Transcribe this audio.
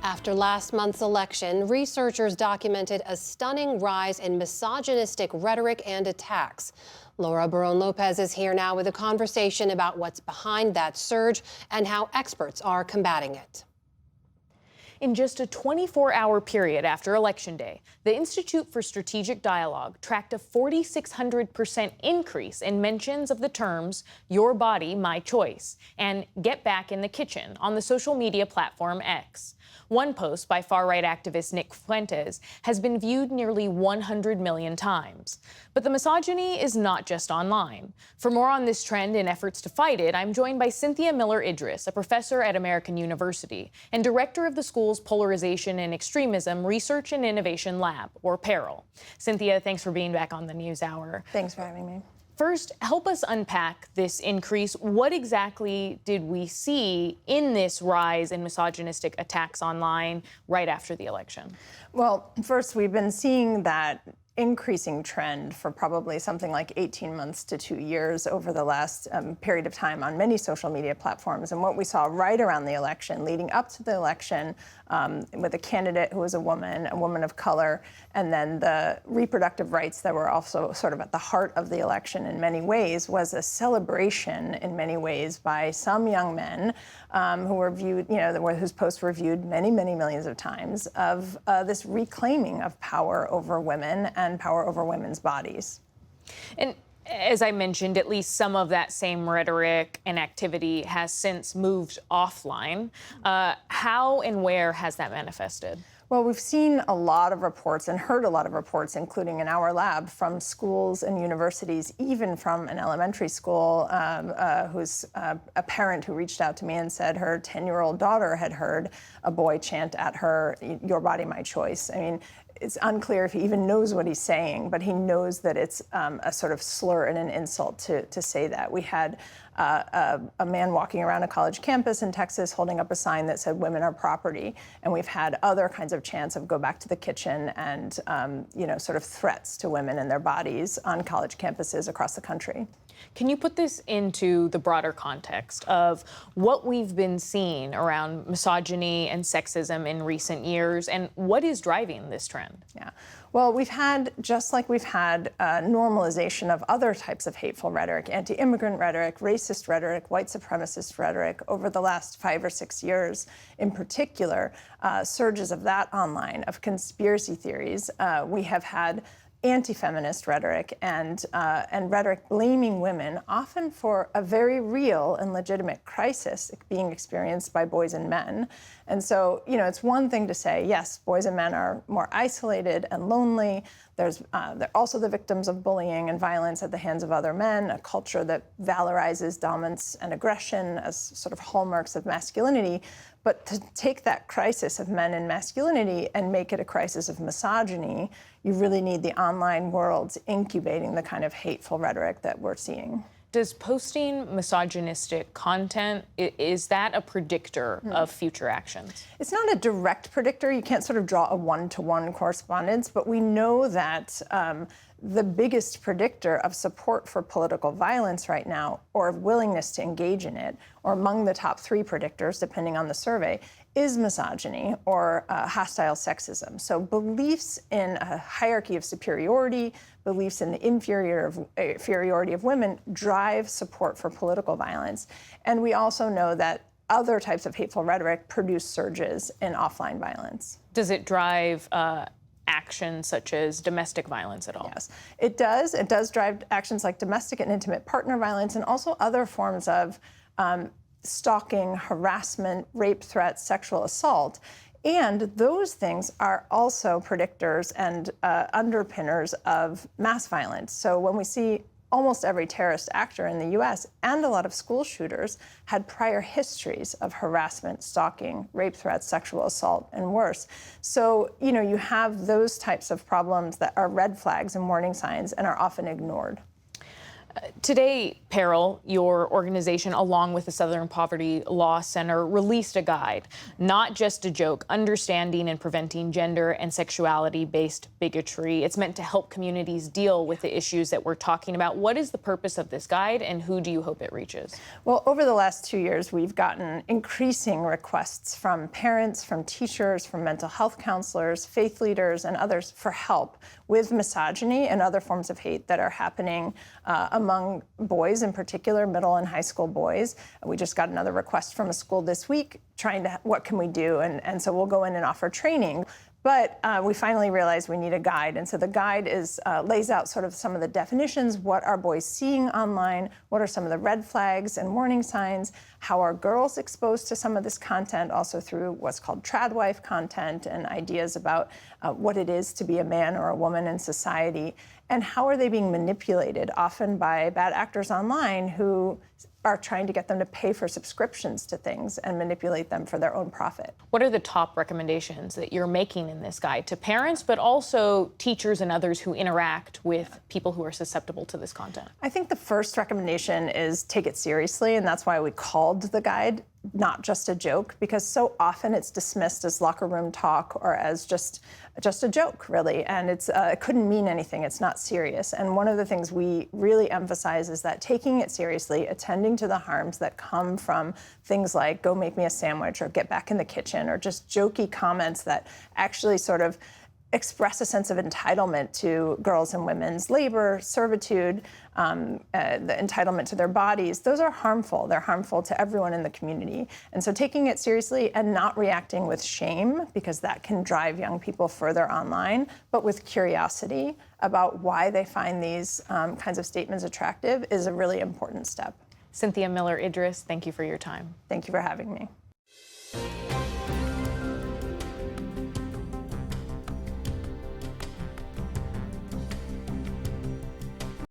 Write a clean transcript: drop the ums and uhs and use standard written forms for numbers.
After last month's election, researchers documented a stunning rise in misogynistic rhetoric and attacks. Laura Barón-Lopez is here now with a conversation about what's behind that surge and how experts are combating it. In just a 24-hour period after Election Day, the Institute for Strategic Dialogue tracked a 4,600% increase in mentions of the terms "your body, my choice" and "get back in the kitchen" on the social media platform X. One post by far-right activist Nick Fuentes has been viewed nearly 100 million times. But the misogyny is not just online. For more on this trend and efforts to fight it, I'm joined by Cynthia Miller-Idriss, a professor at American University and director of the school's Polarization and Extremism Research and Innovation Lab, or PERIL. Cynthia, thanks for being back on the NewsHour. Thanks for having me. First, help us unpack this increase. What exactly did we see in this rise in misogynistic attacks online right after the election? Well, first, we've been seeing that increasing trend for probably something like 18 months to 2 years over the last period of time on many social media platforms. And what we saw right around the election, leading up to the election, with a candidate who was a woman of color, and then the reproductive rights that were also sort of at the heart of the election in many ways, was a celebration in many ways by some young men who were viewed, whose posts were viewed many, many millions of times, of this reclaiming of power over women and power over women's bodies. And as I mentioned, at least some of that same rhetoric and activity has since moved offline. How and where has that manifested? Well, we've seen a lot of reports and heard a lot of reports, including in our lab, from schools and universities, even from an elementary school who's a parent who reached out to me and said her 10-year-old daughter had heard a boy chant at her, "Your body, my choice." I mean, it's unclear if he even knows what he's saying, but he knows that it's a sort of slur and an insult to say that. We had a man walking around a college campus in Texas holding up a sign that said "women are property," and we've had other kinds of chants of "go back to the kitchen" and sort of threats to women and their bodies on college campuses across the country. Can you put this into the broader context of what we've been seeing around misogyny and sexism in recent years, and what is driving this trend? Yeah. Well, we've had, just like we've had normalization of other types of hateful rhetoric, anti-immigrant rhetoric, racist rhetoric, white supremacist rhetoric, over the last 5 or 6 years in particular, surges of that online, of conspiracy theories. We have had anti-feminist rhetoric and rhetoric blaming women, often for a very real and legitimate crisis being experienced by boys and men. And so, it's one thing to say, yes, boys and men are more isolated and lonely. They're also the victims of bullying and violence at the hands of other men, a culture that valorizes dominance and aggression as sort of hallmarks of masculinity. But to take that crisis of men and masculinity and make it a crisis of misogyny, you really need the online world incubating the kind of hateful rhetoric that we're seeing. Does posting misogynistic content, is that a predictor of future actions? It's not a direct predictor. You can't sort of draw a one-to-one correspondence, but we know that the biggest predictor of support for political violence right now, or of willingness to engage in it, or among the top 3 predictors, depending on the survey, is misogyny or hostile sexism. So beliefs in a hierarchy of superiority, beliefs in the inferiority of women drive support for political violence. And we also know that other types of hateful rhetoric produce surges in offline violence. Does it drive actions such as domestic violence at all? Yes, it does. It does drive actions like domestic and intimate partner violence, and also other forms of stalking, harassment, rape threats, sexual assault. And those things are also predictors and underpinners of mass violence. So when we see almost every terrorist actor in the U.S. and a lot of school shooters had prior histories of harassment, stalking, rape threats, sexual assault, and worse. So, you have those types of problems that are red flags and warning signs and are often ignored. Today, Peril, your organization, along with the Southern Poverty Law Center, released a guide, Not Just a Joke, Understanding and Preventing Gender and Sexuality-Based Bigotry. It's meant to help communities deal with the issues that we're talking about. What is the purpose of this guide, and who do you hope it reaches? Well, over the last 2 years, we've gotten increasing requests from parents, from teachers, from mental health counselors, faith leaders, and others for help with misogyny and other forms of hate that are happening among boys, in particular, middle and high school boys. We just got another request from a school this week trying to, what can we do? And so we'll go in and offer training. But we finally realized we need a guide. And so the guide lays out sort of some of the definitions. What are boys seeing online? What are some of the red flags and warning signs? How are girls exposed to some of this content, also through what's called tradwife content and ideas about what it is to be a man or a woman in society? And how are they being manipulated, often by bad actors online who are trying to get them to pay for subscriptions to things and manipulate them for their own profit. What are the top recommendations that you're making in this guide to parents, but also teachers and others who interact with people who are susceptible to this content? I think the first recommendation is take it seriously, and that's why we called the guide Not Just a Joke, because so often it's dismissed as locker room talk or as just a joke, really, and it couldn't mean anything. It's not serious. And one of the things we really emphasize is that taking it seriously, attending to the harms that come from things like "go make me a sandwich" or "get back in the kitchen," or just jokey comments that actually sort of express a sense of entitlement to girls' and women's labor, servitude, the entitlement to their bodies. Those are harmful. They're harmful to everyone in the community. And so taking it seriously and not reacting with shame, because that can drive young people further online, but with curiosity about why they find these kinds of statements attractive is a really important step. Cynthia Miller Idriss, thank you for your time. Thank you for having me.